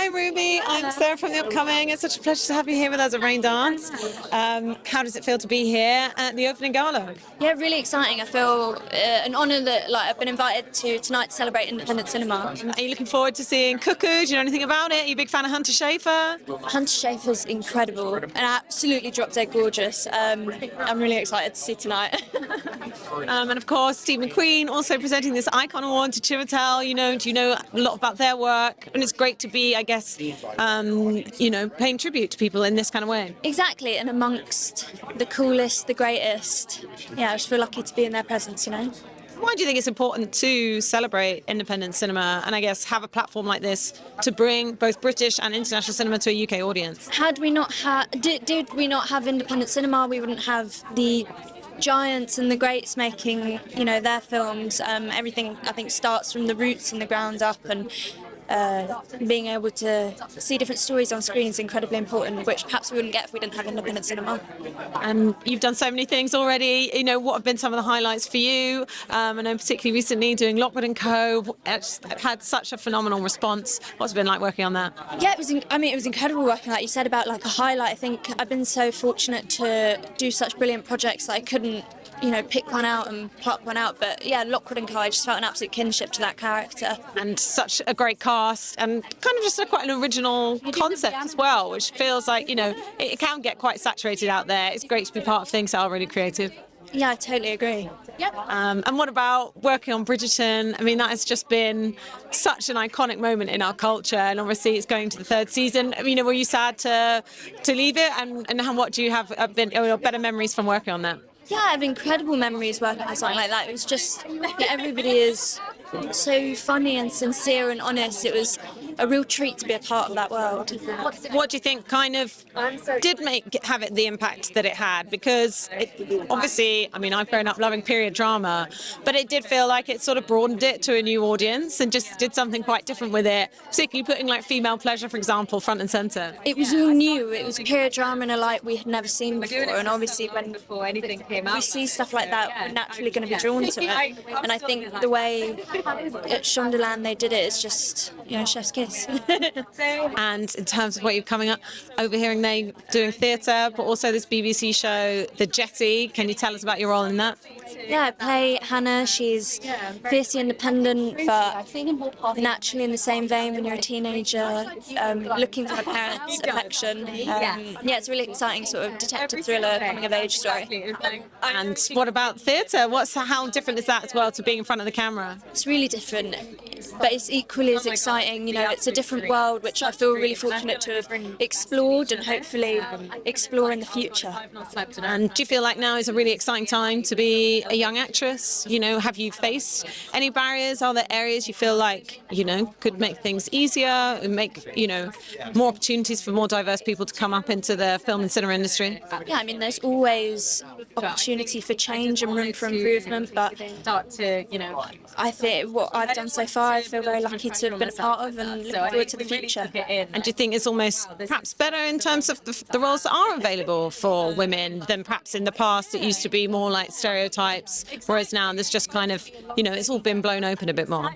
Hi, Ruby. I'm Sarah from the Upcoming. It's such a pleasure to have you here with us at Raindance. How does it feel to be here at the opening gala? Yeah, really exciting. I feel an honour that I've been invited to tonight to celebrate independent cinema. Are you looking forward to seeing Cuckoo? Do you know anything about it? Are you a big fan of Hunter Schafer? Hunter Schafer's incredible and absolutely drop dead gorgeous. I'm really excited to see tonight. And of course, Steve McQueen also presenting this Icon Award to Chiwetel. Do you know a lot about their work? And it's great to be, I guess, paying tribute to people in this kind of way. Exactly, and amongst the coolest, the greatest. Yeah, I just feel lucky to be in their presence, Why do you think it's important to celebrate independent cinema and I guess have a platform like this to bring both British and international cinema to a UK audience? Had we not did we not have independent cinema, we wouldn't have the giants and the greats making, their films. Everything I think starts from the roots and the ground up, and being able to see different stories on screen is incredibly important, which perhaps we wouldn't get if we didn't have independent cinema. And you've done so many things already. What have been some of the highlights for you? I know particularly recently doing Lockwood Co. It's had such a phenomenal response. What's it been like working on that? Yeah, it was incredible working, like you said, about like a highlight. I think I've been so fortunate to do such brilliant projects that I couldn't pick one out and pluck one out. But yeah, Lockwood Co, I just felt an absolute kinship to that character. And such a great cast and kind of just quite an original concept as well, which feels like, it can get quite saturated out there. It's great to be part of things that are really creative. Yeah, I totally agree. Yep. And what about working on Bridgerton? I mean, that has just been such an iconic moment in our culture, and obviously it's going to the third season. Were you sad to leave it? And what do you have better memories from working on that? Yeah, I have incredible memories working on something like that. It was just, everybody is so funny and sincere and honest. It was a real treat to be a part of that world. What do you think kind of did have it the impact that it had? Because obviously, I've grown up loving period drama, but it did feel like it sort of broadened it to a new audience and just did something quite different with it, particularly putting like female pleasure, for example, front and centre. It was all new. It was period drama in a light we had never seen before, and obviously when we see stuff like that, we're naturally going to be drawn to it. And I think the way at Shondaland they did it is just, chef's kiss. And in terms of what you're coming up, overhearing they doing theatre, but also this BBC show, The Jetty. Can you tell us about your role in that? Yeah, I play Hannah. She's fiercely independent, but naturally in the same vein when you're a teenager, looking for her parents' affection. It's a really exciting sort of detective thriller coming-of-age story. And what about theatre? How different is that as well to being in front of the camera? It's really different, but it's equally as exciting. It's a different world, which I feel really fortunate to have explored and hopefully explore in the future. And do you feel like now is a really exciting time to be a young actress? Have you faced any barriers? Are there areas you feel like, could make things easier and make, more opportunities for more diverse people to come up into the film and cinema industry? Yeah, there's always opportunity for change and room for improvement, but I think what I've done so far, I feel very lucky to have been a part of and look forward to the future. And do you think it's almost perhaps better in terms of the roles that are available for women than perhaps in the past? It used to be more like stereotypes, whereas now there's just kind of, it's all been blown open a bit more.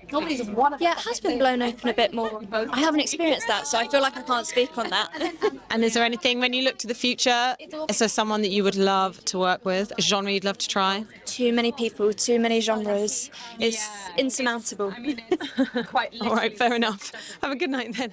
Yeah, it has been blown open a bit more. I haven't experienced that, so I feel like I can't speak on that. And is there anything, when you look to the future, is there someone that you would love to work with, a genre you'd love to try? Too many people, too many genres. It's insurmountable. All right, fair enough. Have a good night then.